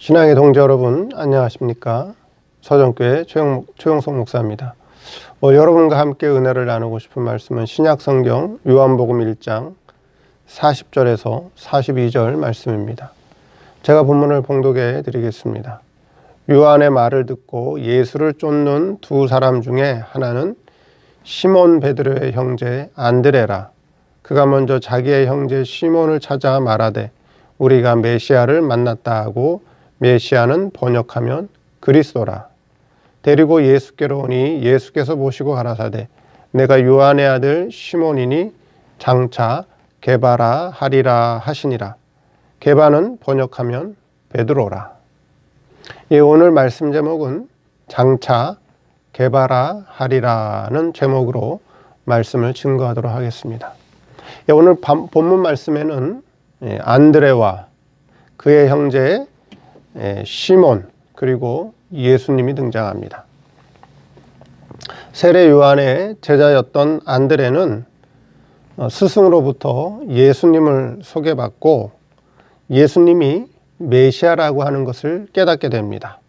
신앙의 동지 여러분, 안녕하십니까? 서정교회 최용석 목사입니다. 여러분과 함께 은혜를 나누고 싶은 말씀은 신약성경 요한복음 1장 40절에서 42절 말씀입니다. 제가 본문을 봉독해 드리겠습니다. 요한의 말을 듣고 예수를 쫓는 두 사람 중에 하나는 시몬 베드로의 형제 안드레라. 그가 먼저 자기의 형제 시몬을 찾아 말하되 우리가 메시아를 만났다 하고, 메시아는 번역하면 그리스도라. 데리고 예수께로 오니 예수께서 보시고 가라사대 내가 요한의 아들 시몬이니 장차 게바라 하리라 하시니라. 게바는 번역하면 베드로라. 오늘 말씀 제목은 장차 게바라 하리라는 제목으로 말씀을 증거하도록 하겠습니다. 오늘 본문 말씀에는 안드레와 그의 형제 시몬 그리고 예수님이 등장합니다. 세례 요한의 제자였던 안드레는 스승으로부터 예수님을 소개받고 예수님이 메시아라고 하는 것을 깨닫게 됩니다.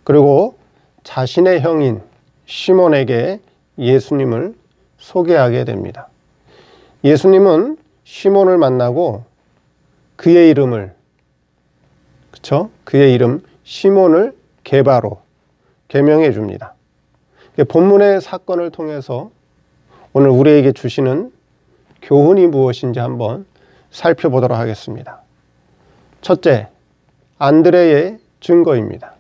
그리고 자신의 형인 시몬에게 예수님을 소개하게 됩니다. 예수님은 시몬을 만나고 그의 이름을, 그의 이름 시몬을 게바로 개명해 줍니다. 본문의 사건을 통해서 오늘 우리에게 주시는 교훈이 무엇인지 한번 살펴보도록 하겠습니다. 첫째, 안드레의 증거입니다.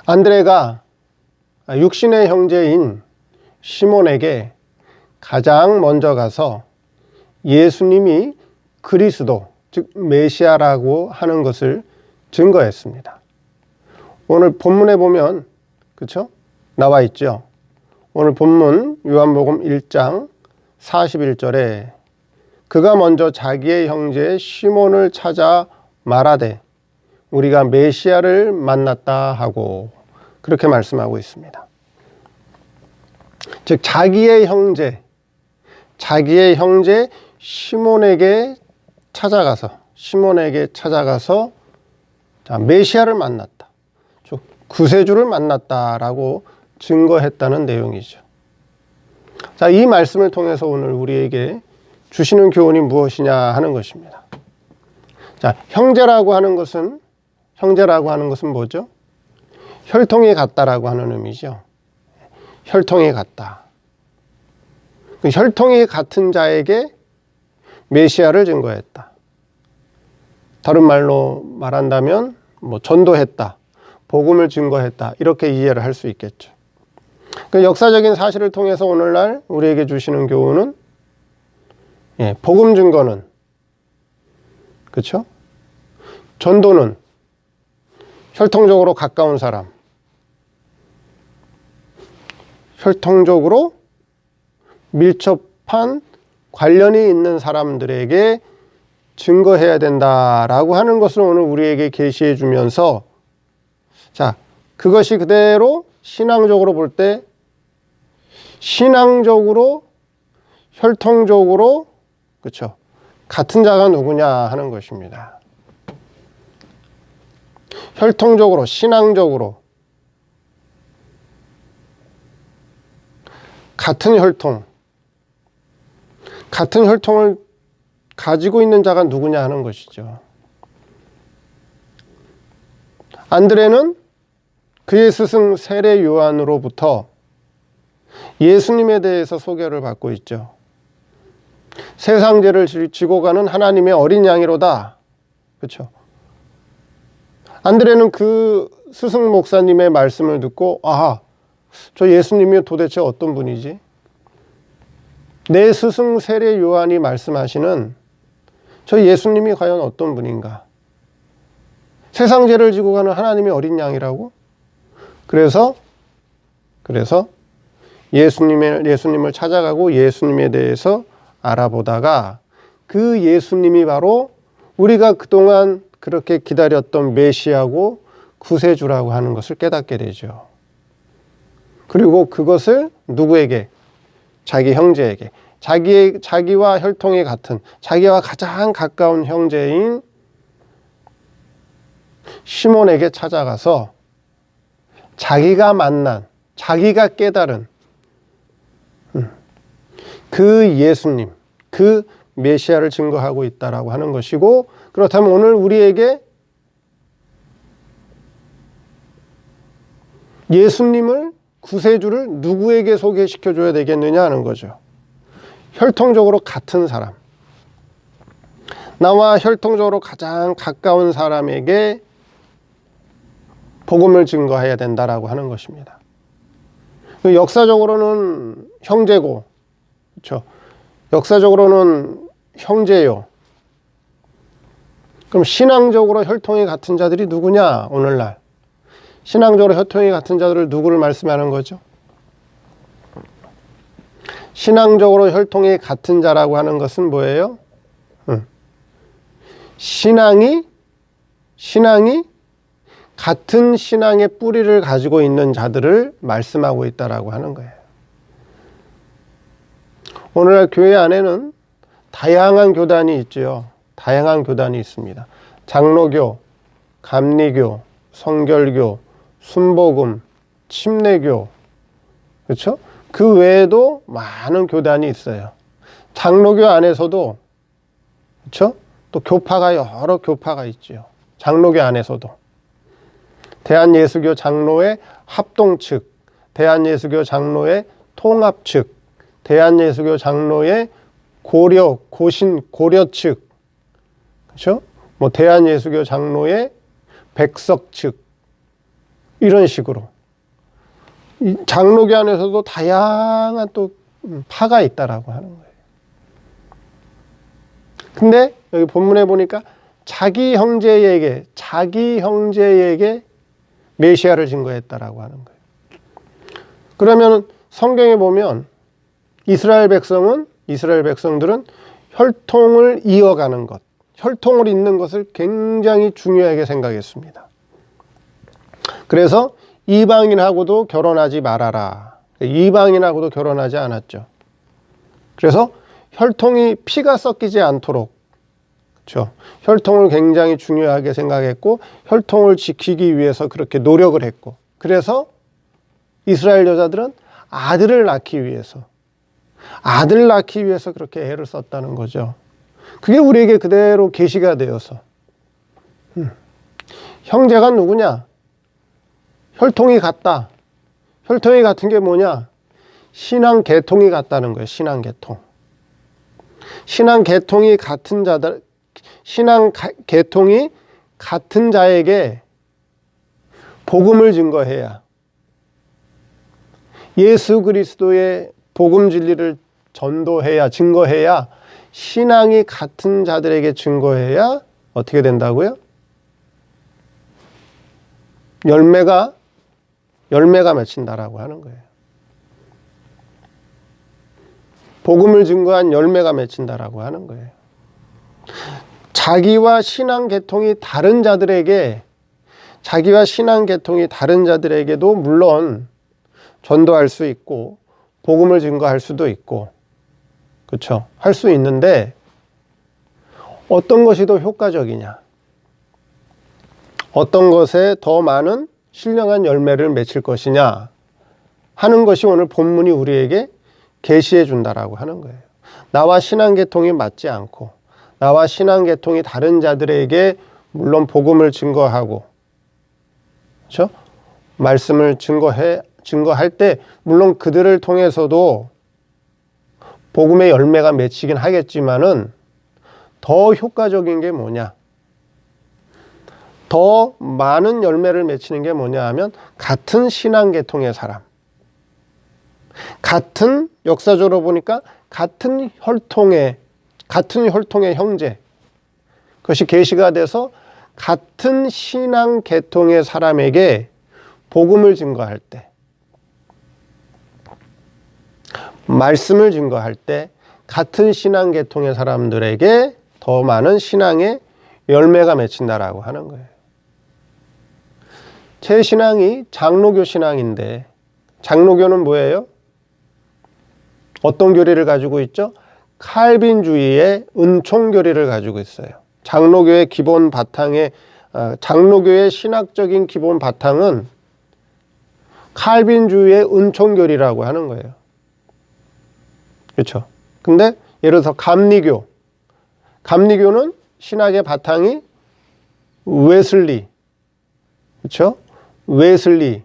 안드레가 육신의 형제인 시몬에게 가장 먼저 가서 예수님이 그리스도, 즉 메시아라고 하는 것을 증거했습니다. 오늘 본문에 보면 나와 있죠. 오늘 본문 요한복음 1장 41절에 그가 먼저 자기의 형제 시몬을 찾아 말하되 우리가 메시아를 만났다 하고, 그렇게 말씀하고 있습니다. 즉 자기의 형제 시몬에게 찾아가서 메시아를 만났다, 구세주를 만났다라고 증거했다는 내용이죠. 이 말씀을 통해서 오늘 우리에게 주시는 교훈이 무엇이냐 하는 것입니다. 형제라고 하는 것은 뭐죠? 혈통이 같다라고 하는 의미죠. 혈통이 같다. 그 혈통이 같은 자에게 메시아를 증거했다. 다른 말로 말한다면 전도했다, 복음을 증거했다, 이렇게 이해를 할 수 있겠죠. 그 역사적인 사실을 통해서 오늘날 우리에게 주시는 교훈은 복음 증거는, 전도는 혈통적으로 가까운 사람, 혈통적으로 밀접한 관련이 있는 사람들에게 증거해야 된다라고 하는 것을 오늘 우리에게 계시해 주면서, 그것이 그대로 신앙적으로 볼 때 신앙적으로 혈통적으로 같은 자가 누구냐 하는 것입니다. 혈통적으로, 신앙적으로 같은 혈통을 가지고 있는 자가 누구냐 하는 것이죠. 안드레는 그의 스승 세례 요한으로부터 예수님에 대해서 소개를 받고 있죠. 세상 죄를 지고 가는 하나님의 어린 양이로다. 안드레는 그 스승 목사님의 말씀을 듣고, 저 예수님이 도대체 어떤 분이지? 내 스승 세례 요한이 말씀하시는 저 예수님이 과연 어떤 분인가? 세상 죄를 지고 가는 하나님의 어린 양이라고? 그래서 예수님을 찾아가고 예수님에 대해서 알아보다가 그 예수님이 바로 우리가 그동안 그렇게 기다렸던 메시아고 구세주라고 하는 것을 깨닫게 되죠. 그리고 그것을 누구에게? 자기 형제에게, 자기와 혈통이 같은, 자기와 가장 가까운 형제인 시몬에게 찾아가서 자기가 만난, 자기가 깨달은 그 예수님, 그 메시아를 증거하고 있다라고 하는 것이고, 그렇다면 오늘 우리에게 예수님을, 구세주를 누구에게 소개시켜 줘야 되겠느냐 하는 거죠. 혈통적으로 같은 사람, 나와 혈통적으로 가장 가까운 사람에게 복음을 증거해야 된다라고 하는 것입니다. 역사적으로는 형제고, 그렇죠? 역사적으로는 형제요. 그럼 신앙적으로 혈통이 같은 자들이 누구냐? 오늘날 신앙적으로 혈통이 같은 자들을 누구를 말씀하는 거죠? 신앙적으로 혈통이 같은 자라고 하는 것은 뭐예요? 신앙이 같은 신앙의 뿌리를 가지고 있는 자들을 말씀하고 있다라고 하는 거예요. 오늘날 교회 안에는 다양한 교단이 있죠. 다양한 교단이 있습니다. 장로교, 감리교, 성결교, 순복음, 침례교, 그렇죠? 그 외에도 많은 교단이 있어요. 장로교 안에서도, 그렇죠? 또 교파가 여러 교파가 있죠. 장로교 안에서도 대한예수교 장로회 합동 측, 대한예수교 장로회 통합 측, 대한예수교 장로회 고려 측, 그렇죠? 뭐 대한예수교 장로회 백석 측, 이런 식으로 이 장로교 안에서도 다양한 또 파가 있다라고 하는 거예요. 근데 여기 본문에 보니까 자기 형제에게 메시아를 증거했다라고 하는 거예요. 그러면 성경에 보면 이스라엘 백성들은 혈통을 이어가는 것, 혈통을 잇는 것을 굉장히 중요하게 생각했습니다. 그래서 이방인하고도 결혼하지 말아라. 이방인하고도 결혼하지 않았죠. 그래서 혈통이 피가 섞이지 않도록, 그렇죠? 혈통을 굉장히 중요하게 생각했고 혈통을 지키기 위해서 그렇게 노력을 했고, 그래서 이스라엘 여자들은 아들 낳기 위해서 그렇게 애를 썼다는 거죠. 그게 우리에게 그대로 계시가 되어서 형제가 누구냐? 혈통이 같다. 혈통이 같은 게 뭐냐? 신앙 계통이 같다는 거예요. 신앙 계통. 신앙 계통이 같은 자에게 복음을 증거해야, 예수 그리스도의 복음 진리를 증거해야, 신앙이 같은 자들에게 증거해야 어떻게 된다고요? 열매가 맺힌다라고 하는 거예요. 복음을 증거한 열매가 맺힌다라고 하는 거예요. 자기와 신앙 계통이 다른 자들에게도 물론 전도할 수 있고 복음을 증거할 수도 있고, 그렇죠? 할 수 있는데 어떤 것이 더 효과적이냐? 어떤 것에 더 많은 신령한 열매를 맺힐 것이냐 하는 것이 오늘 본문이 우리에게 계시해 준다라고 하는 거예요. 나와 신앙 계통이 맞지 않고 나와 신앙 계통이 다른 자들에게 물론 복음을 증거하고, 그렇죠? 말씀을 증거할 때 물론 그들을 통해서도 복음의 열매가 맺히긴 하겠지만은 더 효과적인 게 뭐냐? 더 많은 열매를 맺히는 게 뭐냐 하면 같은 신앙 계통의 사람, 같은, 역사적으로 보니까 같은 혈통의 형제, 그것이 계시가 돼서 같은 신앙 계통의 사람에게 복음을 증거할 때, 말씀을 증거할 때 같은 신앙 계통의 사람들에게 더 많은 신앙의 열매가 맺힌다라고 하는 거예요. 제 신앙이 장로교 신앙인데, 장로교는 뭐예요? 어떤 교리를 가지고 있죠? 칼빈주의의 은총 교리를 가지고 있어요. 장로교의 기본 바탕에 장로교의 신학적인 기본 바탕은 칼빈주의의 은총교리라고 하는 거예요. 그렇죠? 근데 예를 들어서 감리교는 신학의 바탕이 웨슬리, 그렇죠? 웨슬리의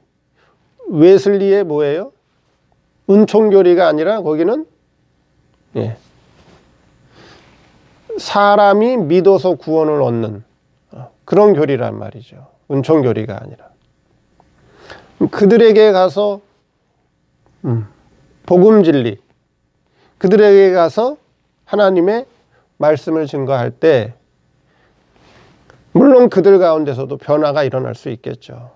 뭐예요? 은총교리가 아니라 거기는 사람이 믿어서 구원을 얻는 그런 교리란 말이죠. 은총교리가 아니라. 그들에게 가서 복음진리, 그들에게 가서 하나님의 말씀을 증거할 때 물론 그들 가운데서도 변화가 일어날 수 있겠죠.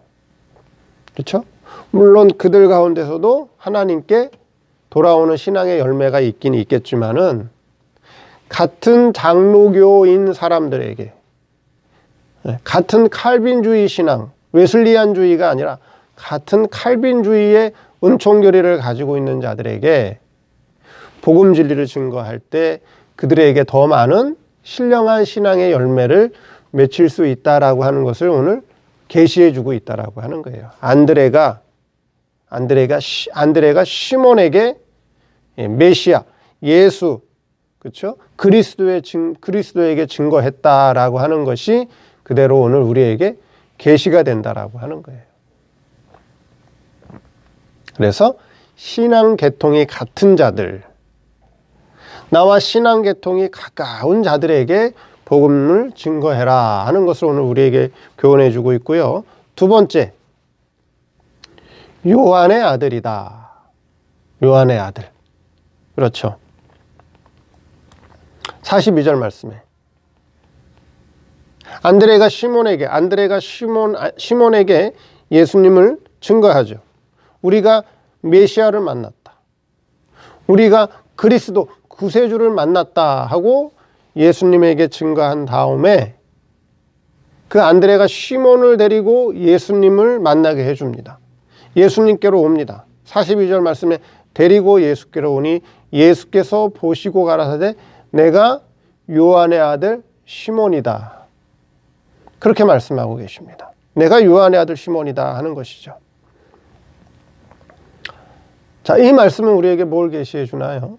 그렇죠? 물론 그들 가운데서도 하나님께 돌아오는 신앙의 열매가 있긴 있겠지만은 같은 장로교인 사람들에게 같은 칼빈주의 신앙, 웨슬리안주의가 아니라 같은 칼빈주의의 은총교리를 가지고 있는 자들에게 복음 진리를 증거할 때 그들에게 더 많은 신령한 신앙의 열매를 맺힐 수 있다라고 하는 것을 오늘 계시해 주고 있다라고 하는 거예요. 안드레가 시몬에게 메시아, 예수, 그렇죠? 그리스도에게 증거했다라고 하는 것이 그대로 오늘 우리에게 계시가 된다라고 하는 거예요. 그래서 신앙 계통이 같은 자들, 나와 신앙 계통이 가까운 자들에게 복음을 증거해라 하는 것을 오늘 우리에게 교훈해 주고 있고요. 두 번째, 요한의 아들이다. 요한의 아들. 그렇죠. 42절 말씀에 안드레가 시몬에게 예수님을 증거하죠. 우리가 메시아를 만났다. 우리가 그리스도 구세주를 만났다 하고 예수님에게 증거한 다음에 그 안드레가 시몬을 데리고 예수님을 만나게 해줍니다. 예수님께로 옵니다. 42절 말씀에 데리고 예수께로 오니 예수께서 보시고 가라사대 내가 요한의 아들 시몬이다. 그렇게 말씀하고 계십니다. 내가 요한의 아들 시몬이다 하는 것이죠. 자, 이 말씀은 우리에게 뭘 계시해 주나요?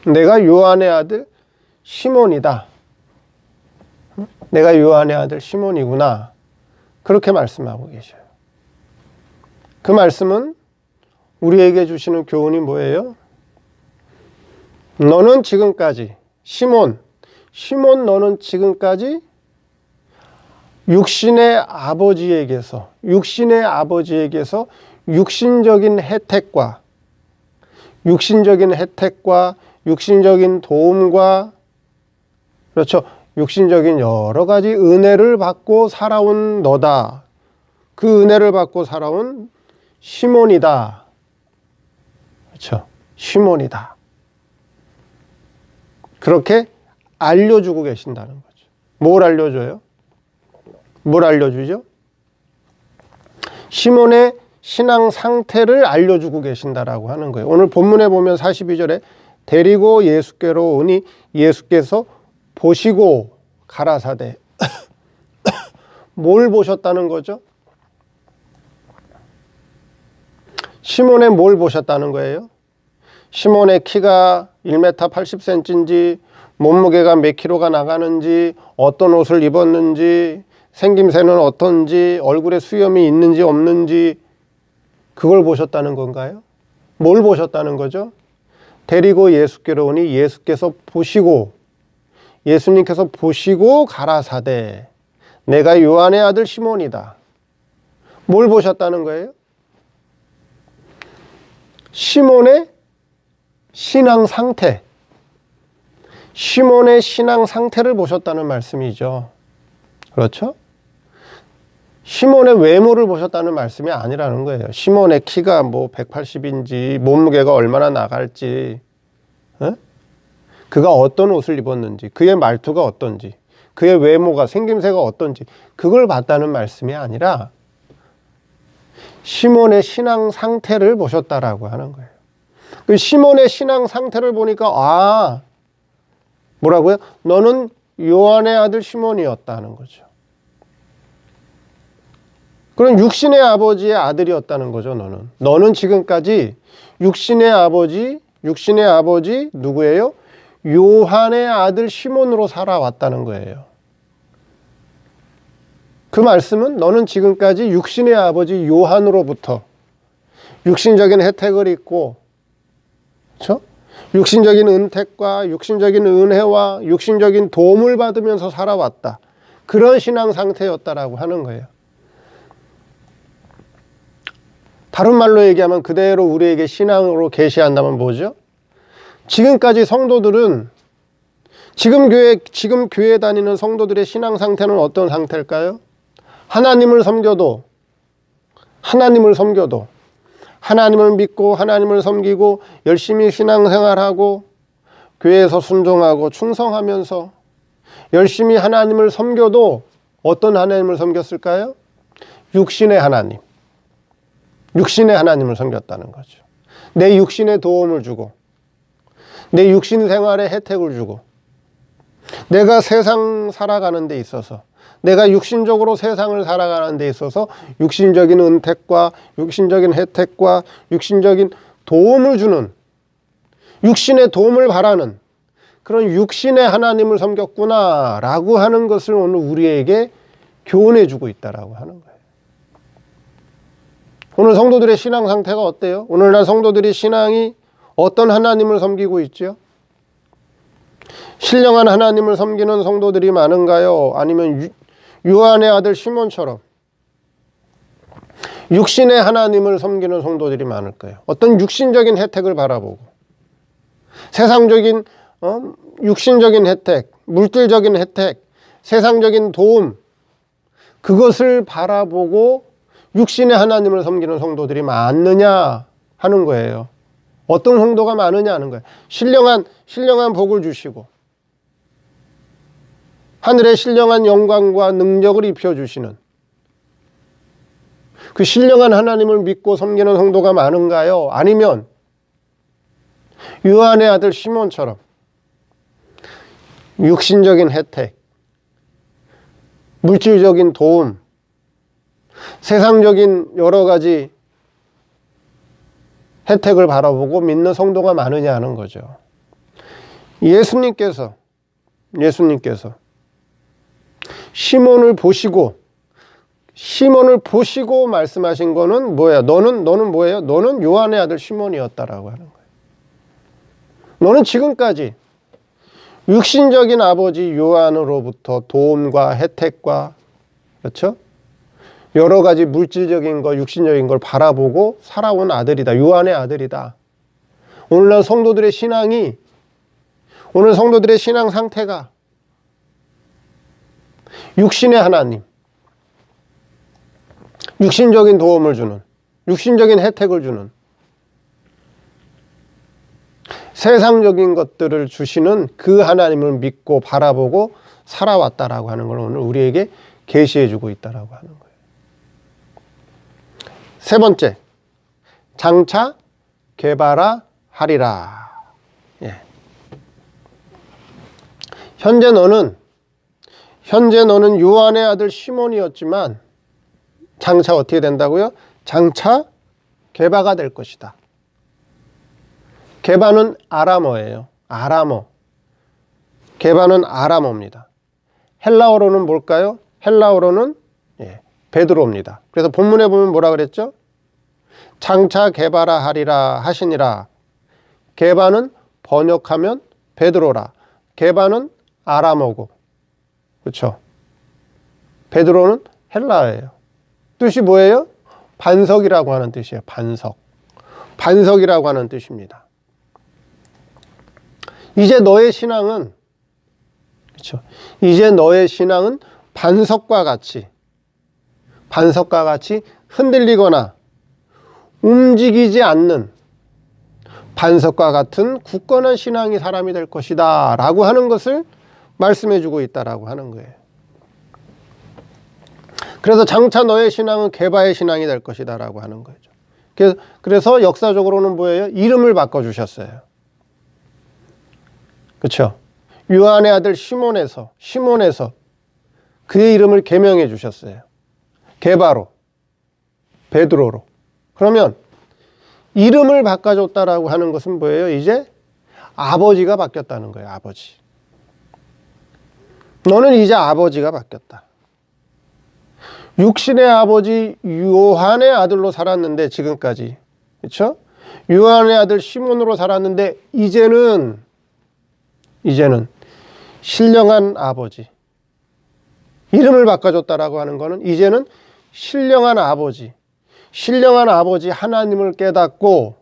내가 요한의 아들 시몬이다. 내가 요한의 아들 시몬이구나. 그렇게 말씀하고 계셔요. 그 말씀은 우리에게 주시는 교훈이 뭐예요? 너는 지금까지 시몬 너는 지금까지 육신의 아버지에게서 육신적인 혜택과 육신적인 도움과 그렇죠. 육신적인 여러 가지 은혜를 받고 살아온 너다. 그 은혜를 받고 살아온 시몬이다. 그렇죠. 시몬이다. 그렇게 알려주고 계신다는 거죠. 뭘 알려줘요? 뭘 알려주죠? 시몬의 신앙 상태를 알려주고 계신다라고 하는 거예요. 오늘 본문에 보면 42절에 데리고 예수께로 오니 예수께서 보시고 가라사대. 뭘 보셨다는 거죠? 시몬의 뭘 보셨다는 거예요? 시몬의 키가 1m 80cm인지 몸무게가 몇 킬로가 나가는지 어떤 옷을 입었는지 생김새는 어떤지 얼굴에 수염이 있는지 없는지 그걸 보셨다는 건가요? 뭘 보셨다는 거죠? 데리고 예수께로 오니 예수님께서 보시고 가라사대 내가 요한의 아들 시몬이다. 뭘 보셨다는 거예요? 시몬의 신앙 상태, 시몬의 신앙 상태를 보셨다는 말씀이죠. 그렇죠? 시몬의 외모를 보셨다는 말씀이 아니라는 거예요. 시몬의 키가 뭐 180인지 몸무게가 얼마나 나갈지 그가 어떤 옷을 입었는지 그의 말투가 어떤지 그의 외모가 생김새가 어떤지 그걸 봤다는 말씀이 아니라 시몬의 신앙 상태를 보셨다라고 하는 거예요. 그 시몬의 신앙 상태를 보니까 뭐라고요? 너는 요한의 아들 시몬이었다는 거죠. 그럼 육신의 아버지의 아들이었다는 거죠. 너는 지금까지 육신의 아버지 누구예요? 요한의 아들 시몬으로 살아왔다는 거예요. 그 말씀은 너는 지금까지 육신의 아버지 요한으로부터 육신적인 혜택을 입고, 그렇죠? 육신적인 은택과 육신적인 은혜와 육신적인 도움을 받으면서 살아왔다. 그런 신앙 상태였다라고 하는 거예요. 다른 말로 얘기하면 그대로 우리에게 신앙으로 계시한다면 뭐죠? 지금까지 성도들은 지금 교회 다니는 성도들의 신앙 상태는 어떤 상태일까요? 하나님을 섬겨도 하나님을 믿고 하나님을 섬기고 열심히 신앙생활하고 교회에서 순종하고 충성하면서 열심히 하나님을 섬겨도 어떤 하나님을 섬겼을까요? 육신의 하나님을 섬겼다는 거죠. 내 육신에 도움을 주고 내 육신 생활에 혜택을 주고 내가 세상 살아가는 데 있어서 내가 육신적으로 세상을 살아가는 데 있어서 육신적인 은택과 육신적인 혜택과 육신적인 도움을 주는, 육신의 도움을 바라는 그런 육신의 하나님을 섬겼구나라고 하는 것을 오늘 우리에게 교훈해 주고 있다라고 하는 거예요. 오늘 성도들의 신앙 상태가 어때요? 오늘날 성도들이 신앙이 어떤 하나님을 섬기고 있죠? 신령한 하나님을 섬기는 성도들이 많은가요? 아니면 요한의 아들 시몬처럼 육신의 하나님을 섬기는 성도들이 많을까요? 어떤 육신적인 혜택을 바라보고 세상적인 육신적인 혜택, 물질적인 혜택, 세상적인 도움, 그것을 바라보고 육신의 하나님을 섬기는 성도들이 많느냐 하는 거예요. 어떤 성도가 많으냐 하는 거예요. 신령한 복을 주시고 하늘의 신령한 영광과 능력을 입혀주시는 그 신령한 하나님을 믿고 섬기는 성도가 많은가요? 아니면 요한의 아들 시몬처럼 육신적인 혜택, 물질적인 도움, 세상적인 여러 가지 혜택을 바라보고 믿는 성도가 많으냐 하는 거죠. 예수님께서 시몬을 보시고 말씀하신 거는 뭐예요? 너는 뭐예요? 너는 요한의 아들 시몬이었다라고 하는 거예요. 너는 지금까지 육신적인 아버지 요한으로부터 도움과 혜택과, 그렇죠? 여러 가지 물질적인 것, 육신적인 걸 바라보고 살아온 아들이다. 요한의 아들이다. 오늘 성도들의 신앙 상태가 육신의 하나님, 육신적인 도움을 주는, 육신적인 혜택을 주는, 세상적인 것들을 주시는 그 하나님을 믿고 바라보고 살아왔다라고 하는 걸 오늘 우리에게 계시해 주고 있다라고 하는 거예요. 세 번째, 장차 개발하리라. 예. 현재 너는 요한의 아들 시몬이었지만 장차 어떻게 된다고요? 장차 게바가 될 것이다. 게바는 아람어예요. 게바는 아람어입니다. 헬라어로는 뭘까요? 헬라어로는 베드로입니다. 그래서 본문에 보면 뭐라 그랬죠? 장차 게바라 하리라 하시니라. 게바는 번역하면 베드로라. 게바는 아람어고, 그렇죠? 베드로는 헬라어예요. 뜻이 뭐예요? 반석이라고 하는 뜻이에요. 반석이라고 하는 뜻입니다. 이제 너의 신앙은, 그렇죠? 이제 너의 신앙은 반석과 같이 흔들리거나 움직이지 않는 반석과 같은 굳건한 신앙이 사람이 될 것이다 라고 하는 것을 말씀해 주고 있다라고 하는 거예요. 그래서 장차 너의 신앙은 게바의 신앙이 될 것이다 라고 하는 거죠. 그래서 역사적으로는 뭐예요? 이름을 바꿔주셨어요. 그렇죠? 요한의 아들 시몬에서 그의 이름을 개명해 주셨어요. 게바로. 베드로로. 그러면 이름을 바꿔줬다라고 하는 것은 뭐예요? 이제 아버지가 바뀌었다는 거예요. 아버지. 너는 이제 아버지가 바뀌었다. 육신의 아버지 요한의 아들로 살았는데 지금까지, 그렇죠? 요한의 아들 시몬으로 살았는데 이제는 신령한 아버지. 이름을 바꿔줬다라고 하는 거는 이제는 신령한 아버지 하나님을 깨닫고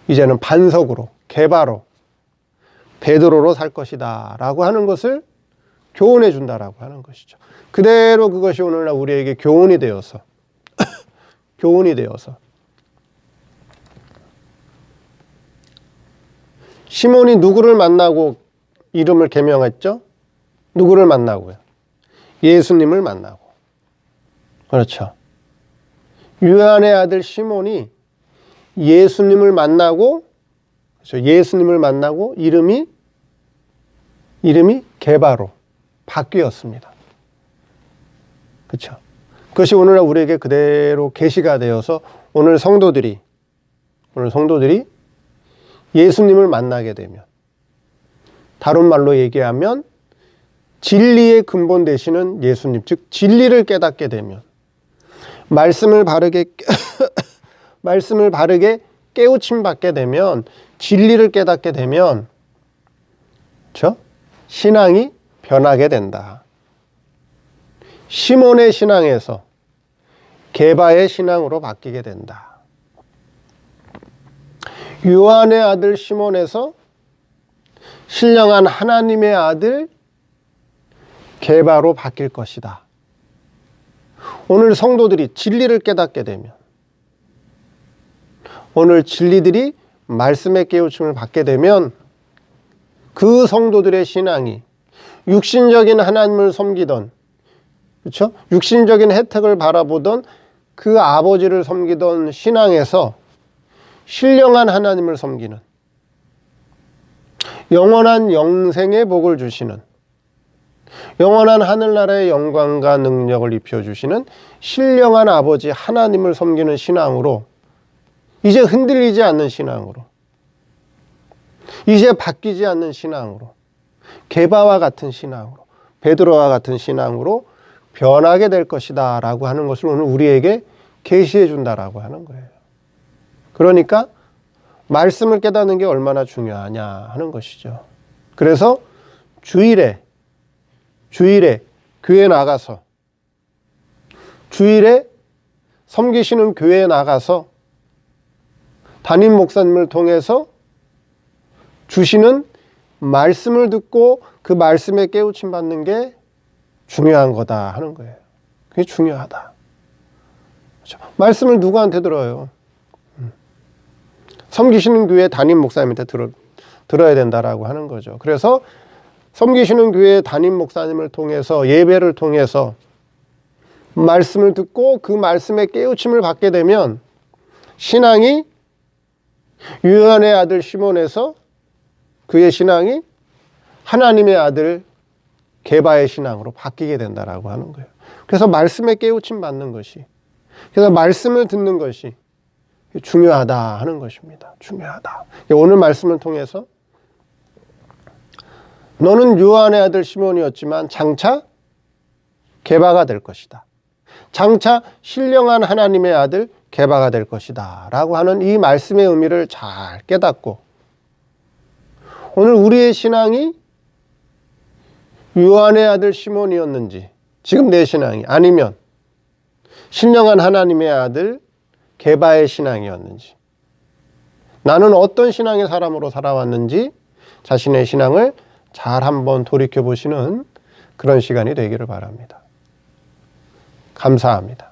이제는 반석으로, 개바로, 베드로로 살 것이다 라고 하는 것을 교훈해 준다라고 하는 것이죠. 그대로 그것이 오늘날 우리에게 교훈이 되어서 시몬이 누구를 만나고 이름을 계명했죠? 누구를 만나고요? 예수님을 만나고. 그렇죠. 요한의 아들 시몬이 예수님을 만나고, 그렇죠. 예수님을 만나고 이름이 게바로 바뀌었습니다. 그렇죠. 그것이 오늘날 우리에게 그대로 계시가 되어서 오늘 성도들이 예수님을 만나게 되면, 다른 말로 얘기하면 진리의 근본 되시는 예수님, 즉 진리를 깨닫게 되면, 말씀을 바르게 깨우침 받게 되면, 진리를 깨닫게 되면, 그렇죠? 신앙이 변하게 된다. 시몬의 신앙에서 게바의 신앙으로 바뀌게 된다. 요한의 아들 시몬에서 신령한 하나님의 아들 게바로 바뀔 것이다. 오늘 성도들이 진리를 깨닫게 되면, 오늘 진리들이 말씀의 깨우침을 받게 되면 그 성도들의 신앙이 육신적인 하나님을 섬기던, 그렇죠? 육신적인 혜택을 바라보던 그 아버지를 섬기던 신앙에서 신령한 하나님을 섬기는, 영원한 영생의 복을 주시는, 영원한 하늘나라의 영광과 능력을 입혀주시는 신령한 아버지 하나님을 섬기는 신앙으로, 이제 흔들리지 않는 신앙으로, 이제 바뀌지 않는 신앙으로, 게바와 같은 신앙으로, 베드로와 같은 신앙으로 변하게 될 것이다 라고 하는 것을 오늘 우리에게 계시해 준다라고 하는 거예요. 그러니까 말씀을 깨닫는 게 얼마나 중요하냐 하는 것이죠. 그래서 주일에 교회 나가서, 주일에 섬기시는 교회에 나가서 담임 목사님을 통해서 주시는 말씀을 듣고 그 말씀에 깨우침 받는 게 중요한 거다 하는 거예요. 그게 중요하다. 그렇죠? 말씀을 누구한테 들어요? 섬기시는 교회 담임 목사님한테 들어야 된다라고 하는 거죠. 그래서 섬기시는 교회 담임 목사님을 통해서, 예배를 통해서 말씀을 듣고 그 말씀에 깨우침을 받게 되면 신앙이 요한의 아들 시몬에서 그의 신앙이 하나님의 아들 게바의 신앙으로 바뀌게 된다라고 하는 거예요. 그래서 말씀에 깨우침 받는 것이, 그래서 말씀을 듣는 것이 중요하다 하는 것입니다. 중요하다. 오늘 말씀을 통해서 너는 요한의 아들 시몬이었지만 장차 게바가 될 것이다. 장차 신령한 하나님의 아들 게바가 될 것이다 라고 하는 이 말씀의 의미를 잘 깨닫고, 오늘 우리의 신앙이 요한의 아들 시몬이었는지, 지금 내 신앙이, 아니면 신령한 하나님의 아들 게바의 신앙이었는지, 나는 어떤 신앙의 사람으로 살아왔는지 자신의 신앙을 잘 한번 돌이켜보시는 그런 시간이 되기를 바랍니다. 감사합니다.